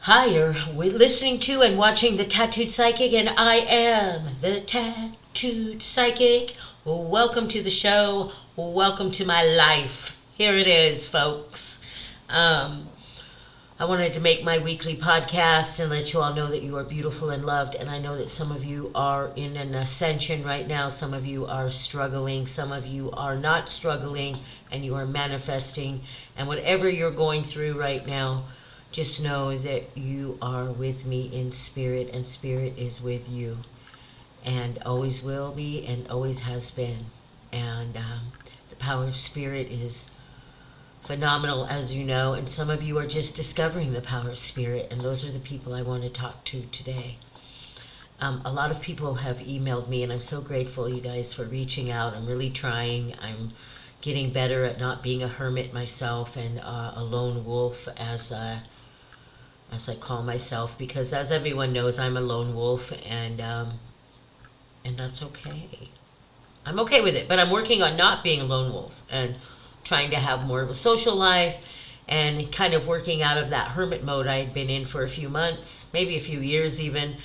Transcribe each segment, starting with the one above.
Hi, you're listening to and watching The Tattooed Psychic, and I am The Tattooed Psychic. Welcome to the show. Welcome to my life. Here it is, folks. I wanted to make my weekly podcast and let you all know that you are beautiful and loved. And I know that some of you are in an ascension right now. Some of you are struggling. Some of you are not struggling and you are manifesting. And whatever you're going through right now, just know that you are with me in spirit, and spirit is with you, and always will be, and always has been. And the power of spirit is phenomenal, as you know, and some of you are just discovering the power of spirit, and those are the people I want to talk to today. A lot of people have emailed me, and I'm so grateful, you guys, for reaching out. I'm really trying. I'm getting better at not being a hermit myself and a lone wolf, as I call myself, because as everyone knows, I'm a lone wolf, and that's okay. I'm okay with it, but I'm working on not being a lone wolf and trying to have more of a social life and kind of working out of that hermit mode I had been in for a few months, maybe a few years even,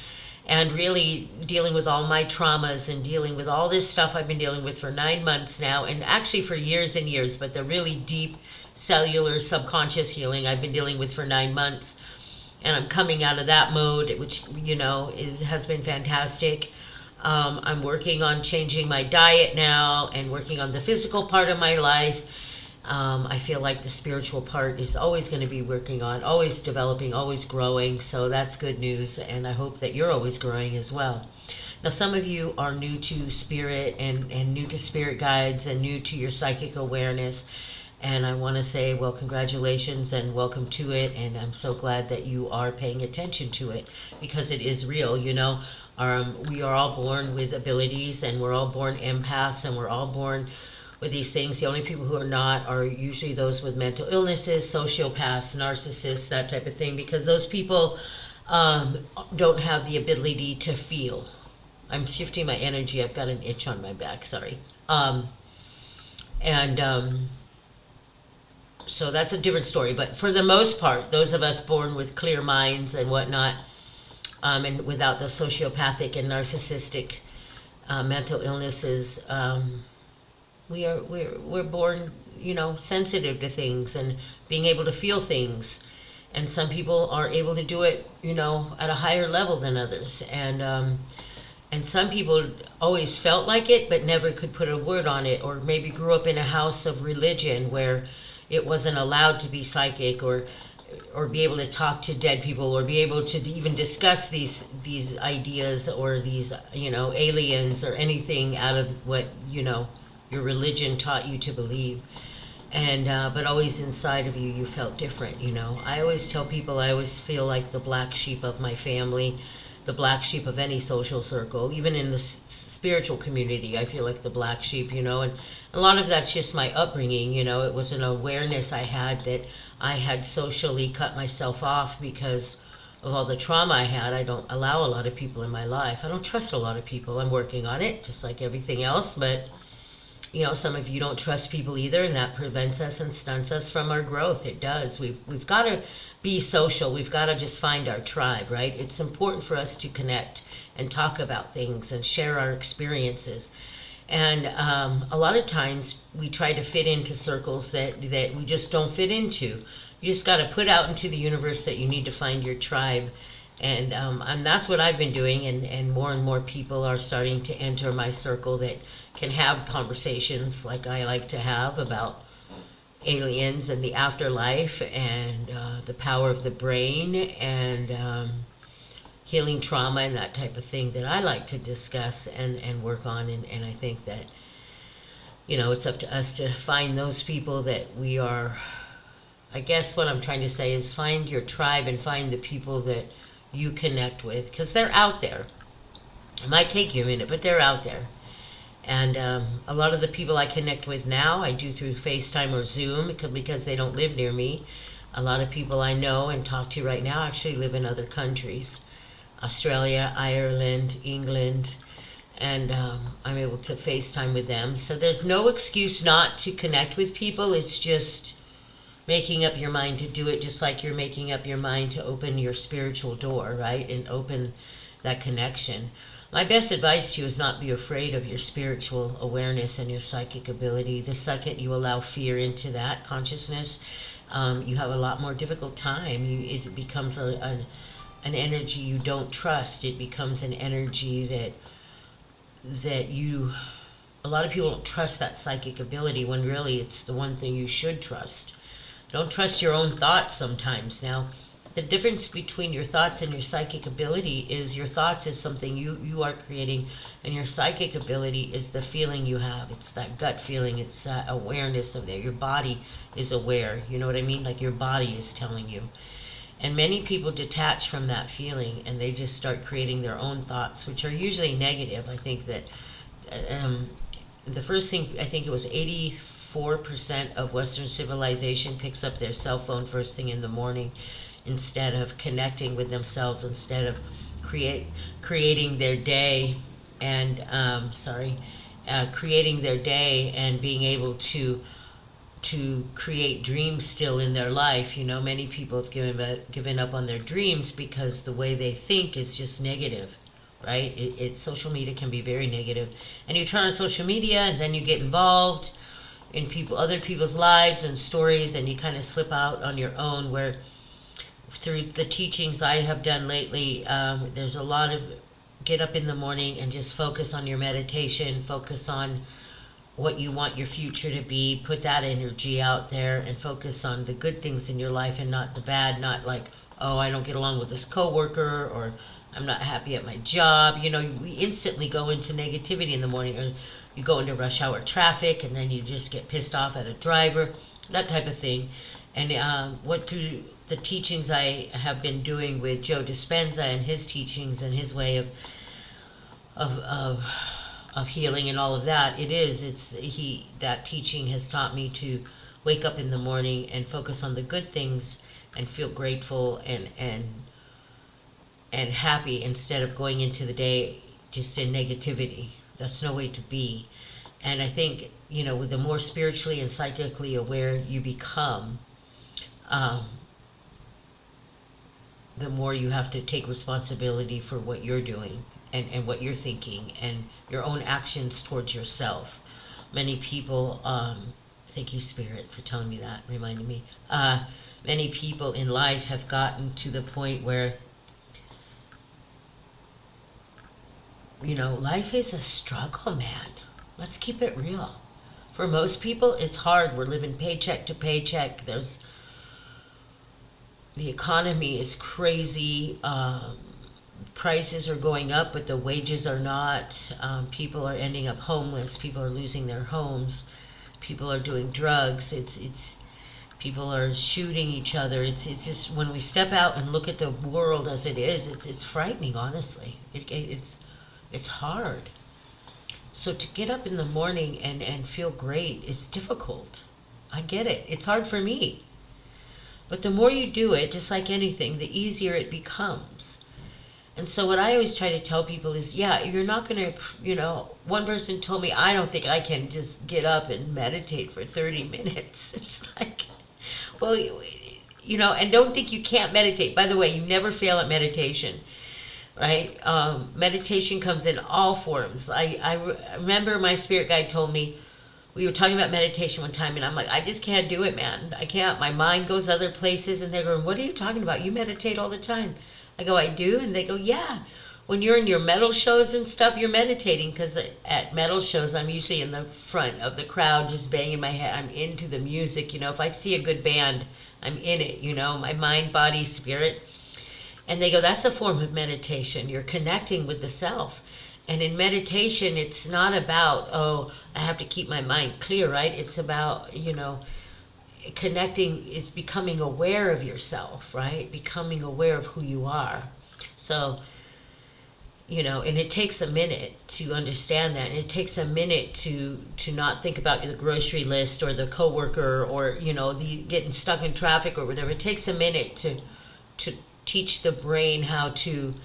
and really dealing with all my traumas and dealing with all this stuff I've been dealing with for 9 months now, and actually for years and years, but the really deep cellular subconscious healing I've been dealing with for 9 months. And I'm coming out of that mode, which, you know, has been fantastic. I'm working on changing my diet now and working on the physical part of my life. I feel like the spiritual part is always going to be working on, always developing, always growing. So that's good news. And I hope that you're always growing as well. Now, some of you are new to spirit and new to spirit guides and new to your psychic awareness. And I want to say, well, congratulations and welcome to it. And I'm so glad that you are paying attention to it, because it is real, you know. We are all born with abilities, and we're all born empaths, and we're all born with these things. The only people who are not are usually those with mental illnesses, sociopaths, narcissists, that type of thing, because those people don't have the ability to feel. I'm shifting my energy. I've got an itch on my back, sorry. So that's a different story. But for the most part, those of us born with clear minds and whatnot, and without the sociopathic and narcissistic mental illnesses, we're born, you know, sensitive to things and being able to feel things. And some people are able to do it, you know, at a higher level than others. And some people always felt like it, but never could put a word on it, or maybe grew up in a house of religion where it wasn't allowed to be psychic, or be able to talk to dead people, or be able to even discuss these ideas, or these, you know, aliens, or anything out of what, you know, your religion taught you to believe. And but always inside of you felt different, you know. I always tell people I always feel like the black sheep of my family, the black sheep of any social circle, even in the spiritual community. I feel like the black sheep, you know, and a lot of that's just my upbringing, you know. It was an awareness I had that I had socially cut myself off because of all the trauma I had. I don't allow a lot of people in my life. I don't trust a lot of people. I'm working on it, just like everything else, but you know, some of you don't trust people either, and that prevents us and stunts us from our growth. It does. We've got to be social. We've got to just find our tribe, right? It's important for us to connect and talk about things and share our experiences. And a lot of times we try to fit into circles that we just don't fit into. You just got to put out into the universe that you need to find your tribe. And that's what I've been doing, and more people are starting to enter my circle that can have conversations like I like to have about aliens and the afterlife, and the power of the brain, and healing trauma, and that type of thing that I like to discuss and work on. And I think that, you know, it's up to us to find those people that we are. I guess what I'm trying to say is find your tribe and find the people that you connect with, because they're out there. It might take you a minute, but they're out there. And a lot of the people I connect with now, I do through FaceTime or Zoom, because they don't live near me. A lot of people I know and talk to right now actually live in other countries. Australia, Ireland, England, and I'm able to FaceTime with them. So there's no excuse not to connect with people. It's just making up your mind to do it, just like you're making up your mind to open your spiritual door, right? And open that connection. My best advice to you is not be afraid of your spiritual awareness and your psychic ability. The second you allow fear into that consciousness, you have a lot more difficult time. It becomes an energy you don't trust. It becomes an energy that you, a lot of people don't trust that psychic ability when really it's the one thing you should trust. Don't trust your own thoughts sometimes. Now, the difference between your thoughts and your psychic ability is your thoughts is something you are creating, and your psychic ability is the feeling you have. It's that gut feeling. It's that awareness of that. Your body is aware. You know what I mean? Like your body is telling you. And many people detach from that feeling and they just start creating their own thoughts, which are usually negative. I think that the first thing, I think it was 84% of Western civilization picks up their cell phone first thing in the morning instead of connecting with themselves, instead of creating their day and creating their day and being able to create dreams still in their life. You know, many people have given up on their dreams because the way they think is just negative, right? Social media can be very negative, and you turn on social media and then you get involved in other people's lives and stories, and you kind of slip out on your own. Where through the teachings I have done lately, there's a lot of get up in the morning and just focus on your meditation, focus on what you want your future to be, put that energy out there and focus on the good things in your life and not the bad. Not like, oh, I don't get along with this coworker, or I'm not happy at my job. You know, we instantly go into negativity in the morning, or you go into rush hour traffic and then you just get pissed off at a driver, that type of thing. And what through the teachings I have been doing with Joe Dispenza and his teachings and his way of healing and all of that, that teaching has taught me to wake up in the morning and focus on the good things and feel grateful and happy, instead of going into the day just in negativity. That's no way to be. And I think, you know, the more spiritually and psychically aware you become, the more you have to take responsibility for what you're doing and what you're thinking and your own actions towards yourself. Many people, thank you Spirit for telling me that, reminding me, many people in life have gotten to the point where, you know, life is a struggle, man. Let's keep it real. For most people, it's hard. We're living paycheck to paycheck. The economy is crazy. Prices are going up, but the wages are not. People are ending up homeless. People are losing their homes. People are doing drugs. People are shooting each other. It's just, when we step out and look at the world as it is, it's frightening. Honestly, it's hard. So to get up in the morning and feel great is difficult. I get it. It's hard for me. But the more you do it, just like anything, the easier it becomes. And so what I always try to tell people is, yeah, you're not going to, you know, one person told me, I don't think I can just get up and meditate for 30 minutes. It's like, well, you know, and don't think you can't meditate. By the way, you never fail at meditation, right? Meditation comes in all forms. I remember my spirit guide told me, we were talking about meditation one time, and I'm like, I just can't do it, man. I can't. My mind goes other places, and they're going, what are you talking about? You meditate all the time. I go, I do? And they go, yeah. When you're in your metal shows and stuff, you're meditating, because at metal shows, I'm usually in the front of the crowd just banging my head. I'm into the music, you know. If I see a good band, I'm in it, you know, my mind, body, spirit. And they go, that's a form of meditation. You're connecting with the self. And in meditation, it's not about, oh, I have to keep my mind clear, right? It's about, you know, connecting is becoming aware of yourself, right? Becoming aware of who you are. So, you know, and it takes a minute to understand that. And it takes a minute to not think about the grocery list or the coworker or, you know, getting stuck in traffic or whatever. It takes a minute to teach the brain how to,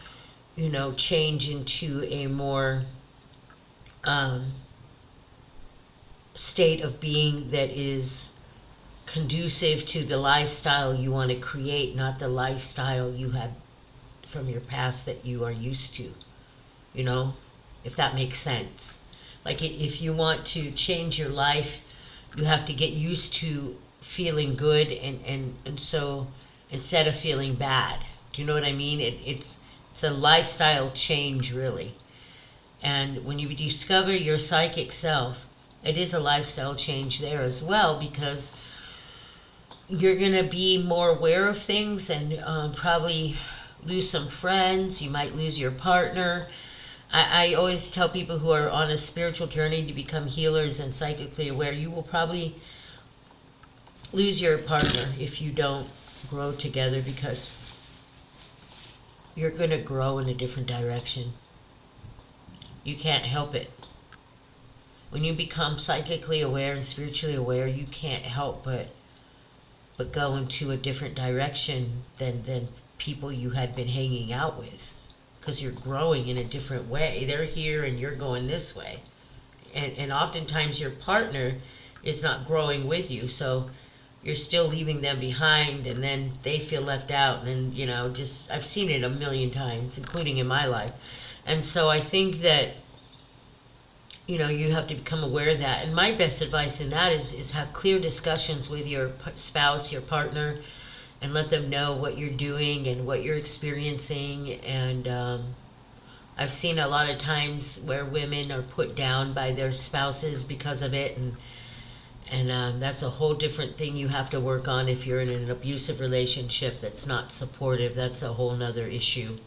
you know, change into a more state of being that is conducive to the lifestyle you want to create, not the lifestyle you had from your past that you are used to, you know, if that makes sense. Like if you want to change your life, you have to get used to feeling good, and so instead of feeling bad. Do you know what I mean? It's a lifestyle change, really. And when you discover your psychic self, it is a lifestyle change there as well, because you're going to be more aware of things, and probably lose some friends. You might lose your partner. I always tell people who are on a spiritual journey to become healers and psychically aware, you will probably lose your partner if you don't grow together, because you're going to grow in a different direction. You can't help it. When you become psychically aware and spiritually aware, you can't help but go into a different direction than people you had been hanging out with, because you're growing in a different way. They're here and you're going this way, and oftentimes your partner is not growing with you, so you're still leaving them behind, and then they feel left out, and then just I've seen it a million times, including in my life. And so I think that you have to become aware of that. And my best advice in that is have clear discussions with your spouse, your partner, and let them know what you're doing and what you're experiencing. And I've seen a lot of times where women are put down by their spouses because of it, and that's a whole different thing you have to work on. If you're in an abusive relationship that's not supportive, that's a whole nother issue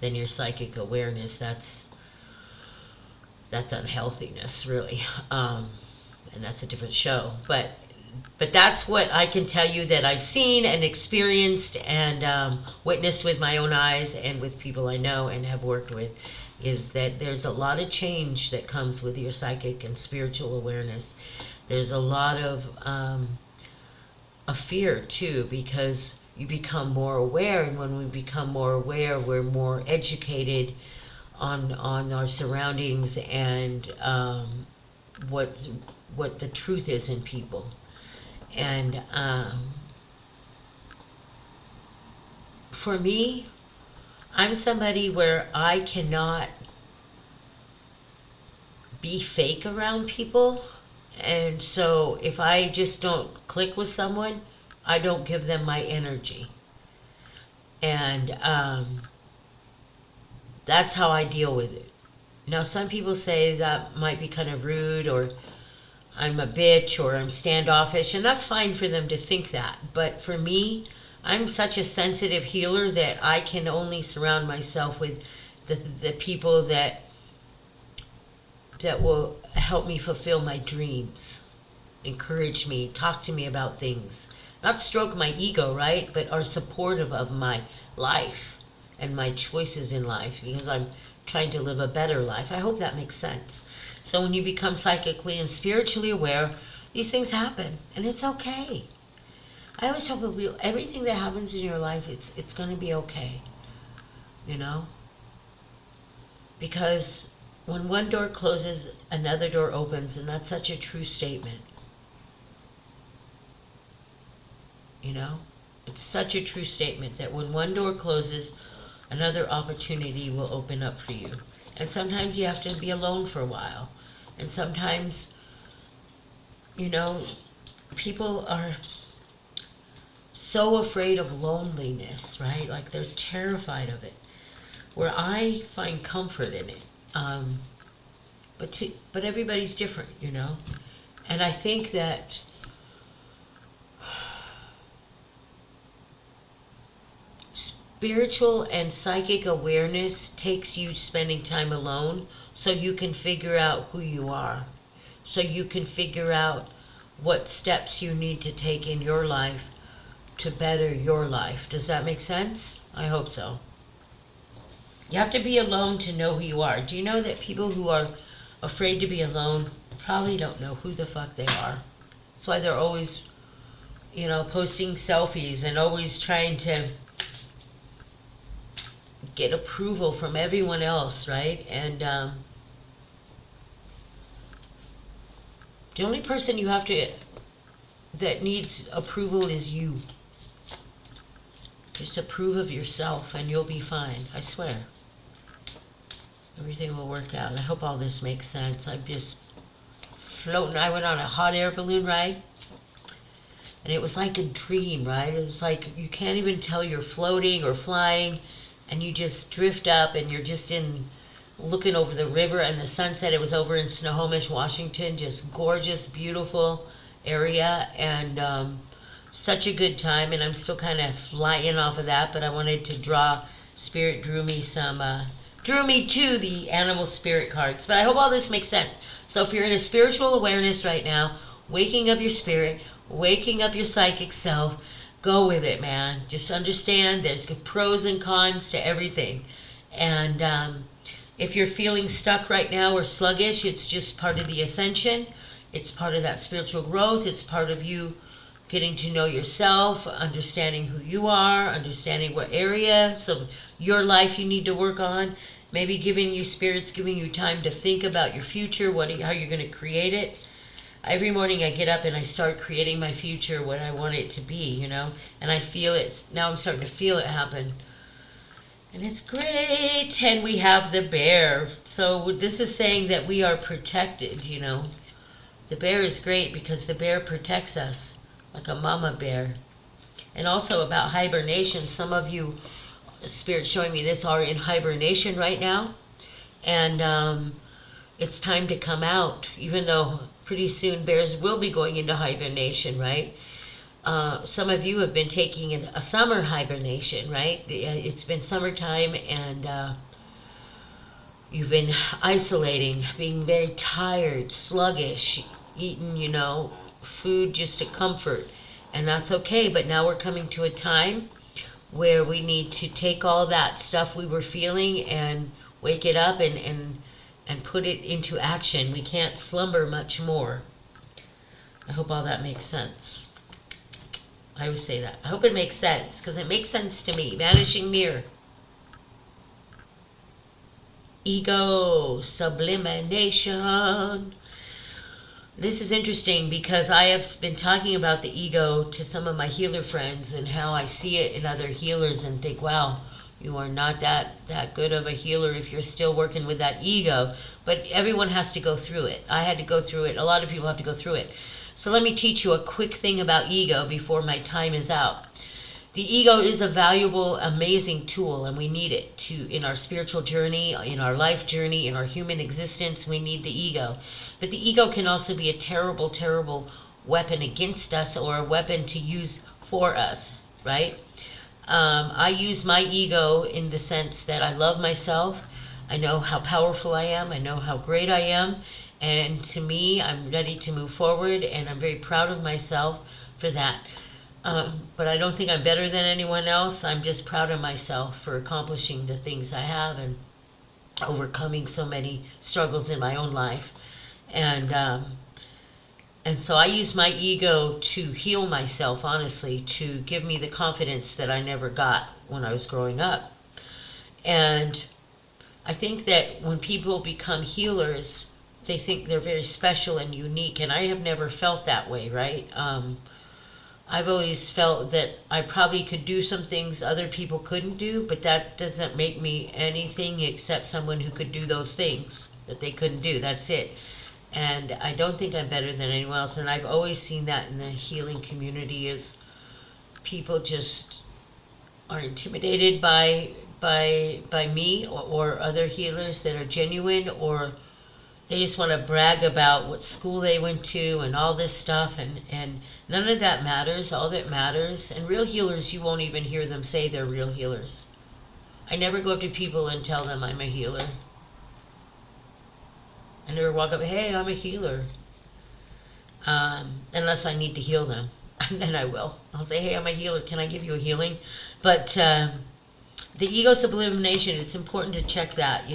than your psychic awareness. That's unhealthiness, really, and that's a different show. But that's what I can tell you that I've seen and experienced and witnessed with my own eyes and with people I know and have worked with, is that there's a lot of change that comes with your psychic and spiritual awareness. There's a lot of a fear too, because you become more aware, and when we become more aware, we're more educated on our surroundings and what the truth is in people. And for me, I'm somebody where I cannot be fake around people, and so if I just don't click with someone, I don't give them my energy. And that's how I deal with it. Now, some people say that might be kind of rude, or I'm a bitch, or I'm standoffish, and that's fine for them to think that. But for me, I'm such a sensitive healer that I can only surround myself with the people that will help me fulfill my dreams, encourage me, talk to me about things, not stroke my ego, right? But are supportive of my life and my choices in life, because I'm trying to live a better life. I hope that makes sense. So when you become psychically and spiritually aware, these things happen, and it's okay. I always tell people, everything that happens in your life, it's going to be okay, because when one door closes, another door opens, and that's such a true statement. It's such a true statement that when one door closes, another opportunity will open up for you. And sometimes you have to be alone for a while. And sometimes, people are so afraid of loneliness, right? Like they're terrified of it. Where I find comfort in it. But everybody's different, And I think that spiritual and psychic awareness takes you spending time alone so you can figure out who you are. So you can figure out what steps you need to take in your life to better your life. Does that make sense? I hope so. You have to be alone to know who you are. Do you know that people who are afraid to be alone probably don't know who the fuck they are? That's why they're always, posting selfies and always trying to get approval from everyone else, right? And the only person that needs approval is you. Just approve of yourself and you'll be fine. I swear. Everything will work out. I hope all this makes sense. I'm just floating. I went on a hot air balloon ride. And it was like a dream, right? It was like you can't even tell you're floating or flying. And you just drift up and you're just looking over the river and the sunset. It was over in Snohomish, Washington. Just gorgeous, beautiful area. And such a good time. And I'm still kind of flying off of that. But I wanted to draw. Spirit drew me to the animal spirit cards. But I hope all this makes sense. So if you're in a spiritual awareness right now, waking up your spirit, waking up your psychic self, go with it, man. Just understand there's pros and cons to everything. And if you're feeling stuck right now or sluggish, it's just part of the ascension. It's part of that spiritual growth. It's part of you getting to know yourself, understanding who you are, understanding what area of your life you need to work on. Maybe giving you time to think about your future, how you're going to create it. Every morning I get up and I start creating my future, what I want it to be, and I feel it. Now I'm starting to feel it happen. And it's great. And we have the bear. So this is saying that we are protected, The bear is great because the bear protects us like a mama bear. And also about hibernation, some of you, Spirit showing me this, are in hibernation right now. And it's time to come out, even though pretty soon bears will be going into hibernation, right? Some of you have been taking a summer hibernation, right? It's been summertime and you've been isolating, being very tired, sluggish, eating, food just to comfort. And that's okay, but now we're coming to a time where we need to take all that stuff we were feeling and wake it up and put it into action. We can't slumber much more. I hope all that makes sense. I always say that. I hope it makes sense, because it makes sense to me. Vanishing mirror. Ego, sublimation. This is interesting because I have been talking about the ego to some of my healer friends and how I see it in other healers and think, wow, you are not that good of a healer if you're still working with that ego. But everyone has to go through it. I had to go through it. A lot of people have to go through it. So let me teach you a quick thing about ego before my time is out. The ego is a valuable, amazing tool, and we need it in our spiritual journey, in our life journey, in our human existence. We need the ego. But the ego can also be a terrible, terrible weapon against us, or a weapon to use for us, right? I use my ego in the sense that I love myself. I know how powerful I am. I know how great I am. And to me, I'm ready to move forward, and I'm very proud of myself for that. But I don't think I'm better than anyone else. I'm just proud of myself for accomplishing the things I have and overcoming so many struggles in my own life. And so I use my ego to heal myself, honestly, to give me the confidence that I never got when I was growing up. And I think that when people become healers, they think they're very special and unique, and I have never felt that way, right? I've always felt that I probably could do some things other people couldn't do, but that doesn't make me anything except someone who could do those things that they couldn't do. That's it. And I don't think I'm better than anyone else, and I've always seen that in the healing community is people just are intimidated by me or other healers that are genuine, or they just want to brag about what school they went to and all this stuff, and none of that matters. All that matters, and real healers, you won't even hear them say they're real healers. I never go up to people and tell them I'm a healer. I never walk up, hey, I'm a healer. Unless I need to heal them. And then I will. I'll say, hey, I'm a healer. Can I give you a healing? But the ego sublimation, it's important to check that,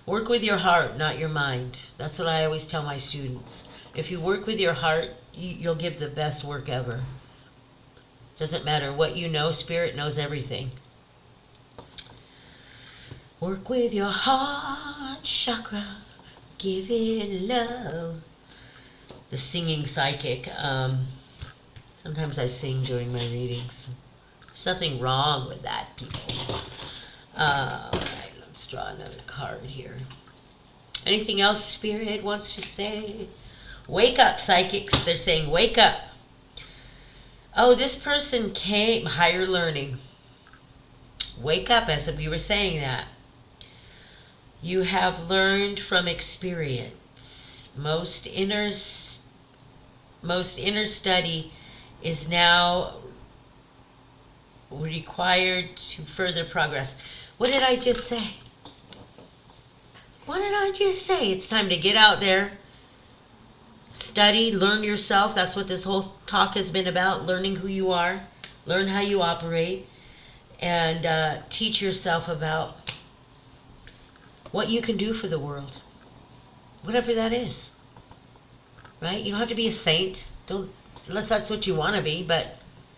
Work with your heart, not your mind. That's what I always tell my students. If you work with your heart, you'll give the best work ever. Doesn't matter what you know, Spirit knows everything. Work with your heart chakra. Give it love. The singing psychic. Sometimes I sing during my readings. There's nothing wrong with that, people. Alright, let's draw another card here. Anything else Spirit wants to say? Wake up, psychics. They're saying, wake up. Oh, this person came, higher learning. Wake up, as we were saying that. You have learned from experience. Most inner study is now required to further progress. What did I just say? What did I just say? It's time to get out there, study, learn yourself. That's what this whole talk has been about, learning who you are, learn how you operate, and teach yourself about what you can do for the world, whatever that is, right? You don't have to be a saint, don't, unless that's what you want to be, but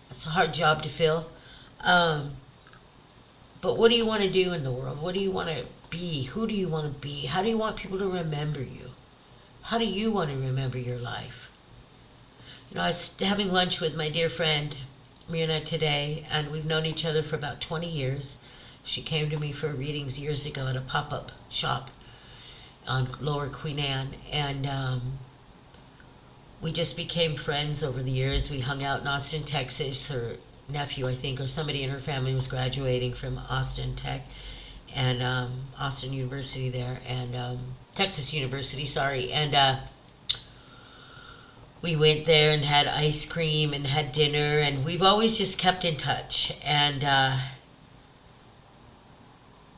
it's a hard job to fill. But what do you want to do in the world? What do you want to be? Who do you want to be? How do you want people to remember you? How do you want to remember your life? You know, I was having lunch with my dear friend Mirna today, and we've known each other for about 20 years. She came to me for readings years ago at a pop-up shop on Lower Queen Anne, and we just became friends over the years. We hung out in Austin, Texas. Her nephew, I think, or somebody in her family was graduating from Austin Tech, and Austin University there, and Texas University, sorry, and we went there and had ice cream and had dinner, and we've always just kept in touch. And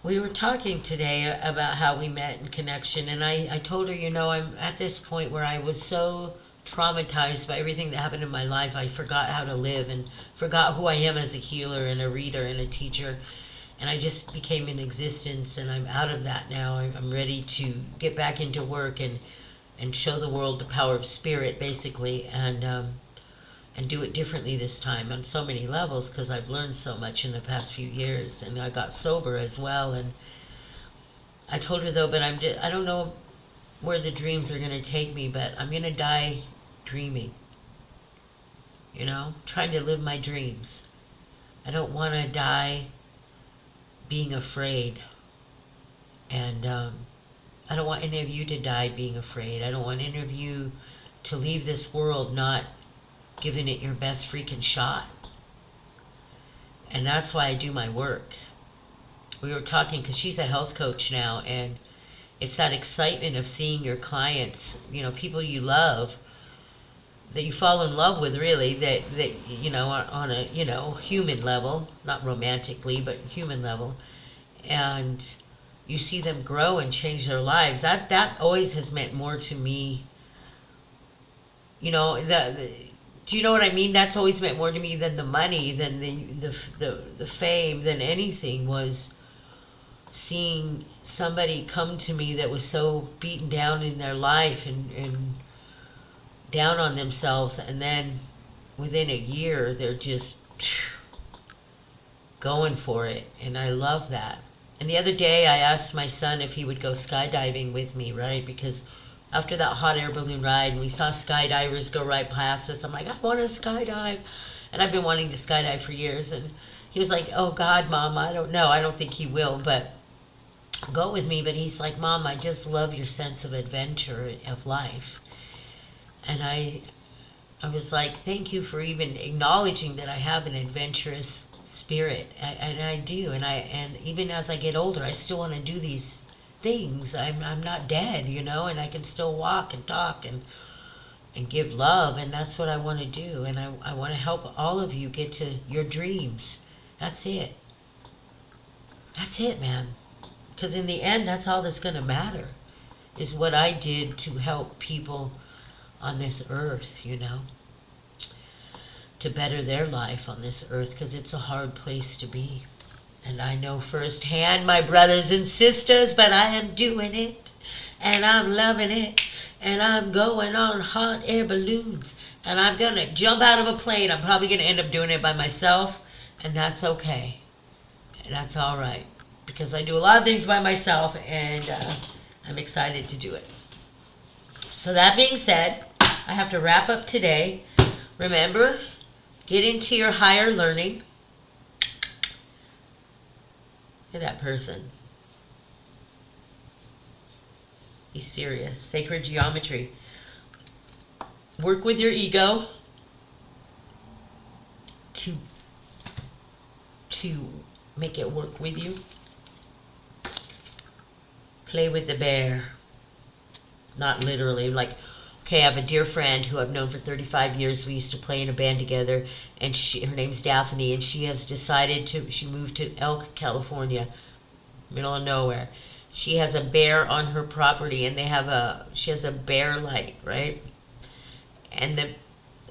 we were talking today about how we met in connection, and I told her, you know, I'm at this point where I was so traumatized by everything that happened in my life, I forgot how to live and forgot who I am as a healer and a reader and a teacher, and I just became in existence, and I'm out of that now. I'm ready to get back into work and show the world the power of spirit, basically, and do it differently this time on so many levels, because I've learned so much in the past few years, and I got sober as well. And I told her, though, but I don't know where the dreams are going to take me, but I'm going to die dreaming, you know, trying to live my dreams. I don't want to die being afraid, and I don't want any of you to die being afraid. I don't want any of you to leave this world not giving it your best freaking shot. And that's why I do my work. We were talking, because she's a health coach now, and it's that excitement of seeing your clients, you know, people you love, that you fall in love with, really, that you know, on a, you know, human level, not romantically, but human level, and you see them grow and change their lives. That always has meant more to me. You know, do you know what I mean? That's always meant more to me than the money, than the fame, than anything, was seeing somebody come to me that was so beaten down in their life and down on themselves, and then within a year they're just going for it, and I love that. And the other day I asked my son if he would go skydiving with me, right? Because after that hot air balloon ride, and we saw skydivers go right past us, I'm like, I want to skydive. And I've been wanting to skydive for years. And he was like, oh God, Mom, I don't know. I don't think he will, but go with me. But he's like, Mom, I just love your sense of adventure of life. And I was like, thank you for even acknowledging that I have an adventurous spirit. And I do. And even as I get older, I still want to do these things. I'm not dead, you know, and I can still walk and talk and give love, and that's what I want to do. And I want to help all of you get to your dreams. That's it. That's it, man. Because in the end, that's all that's going to matter, is what I did to help people on this earth, you know, to better their life on this earth, because it's a hard place to be. And I know firsthand, my brothers and sisters, but I am doing it, and I'm loving it, and I'm going on hot air balloons, and I'm going to jump out of a plane. I'm probably going to end up doing it by myself, and that's okay. And that's all right, because I do a lot of things by myself, and I'm excited to do it. So that being said, I have to wrap up today. Remember, Get into your higher learning. Look at that person. Be serious. Sacred geometry. Work with your ego to make it work with you. Play with the bear. Not literally. Like, okay, I have a dear friend who I've known for 35 years. We used to play in a band together, and her name's Daphne, and she has decided she moved to Elk, California, middle of nowhere. She has a bear on her property, and she has a bear light, right? And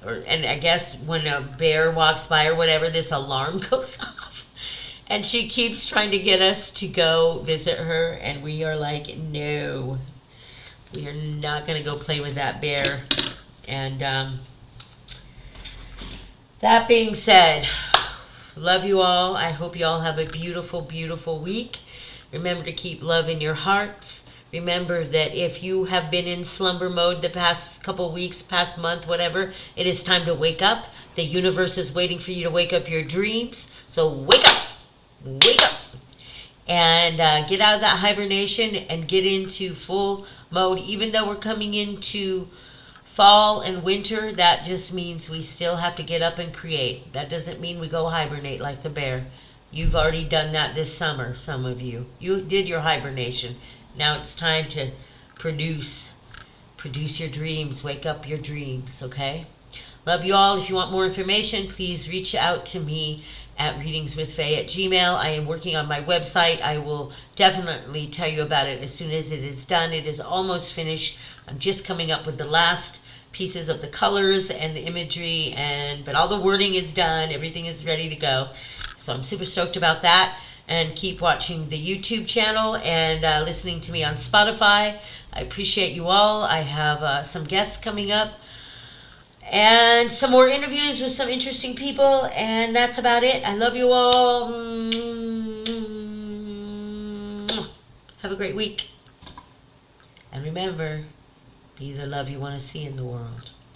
I guess when a bear walks by or whatever, this alarm goes off. And she keeps trying to get us to go visit her, and we are like, no, we are not going to go play with that bear. And that being said, love you all. I hope you all have a beautiful, beautiful week. Remember to keep love in your hearts. Remember that if you have been in slumber mode the past couple weeks, past month, whatever, it is time to wake up. The universe is waiting for you to wake up your dreams. So wake up. Wake up. And get out of that hibernation and get into full mode. Even though we're coming into fall and winter, that just means we still have to get up and create. That doesn't mean we go hibernate like the bear. You've already done that this summer, some of you. You did your hibernation. Now it's time to produce your dreams. Wake up your dreams, okay? Love you all. If you want more information, please reach out to me at readingswithfaye@gmail. I am working on my website. I will definitely tell you about it as soon as it is done. It is almost finished. I'm just coming up with the last pieces of the colors and the imagery, but all the wording is done. Everything is ready to go. So I'm super stoked about that. And keep watching the YouTube channel and listening to me on Spotify. I appreciate you all. I have some guests coming up and some more interviews with some interesting people. And that's about it. I love you all. Have a great week. And remember, be the love you want to see in the world.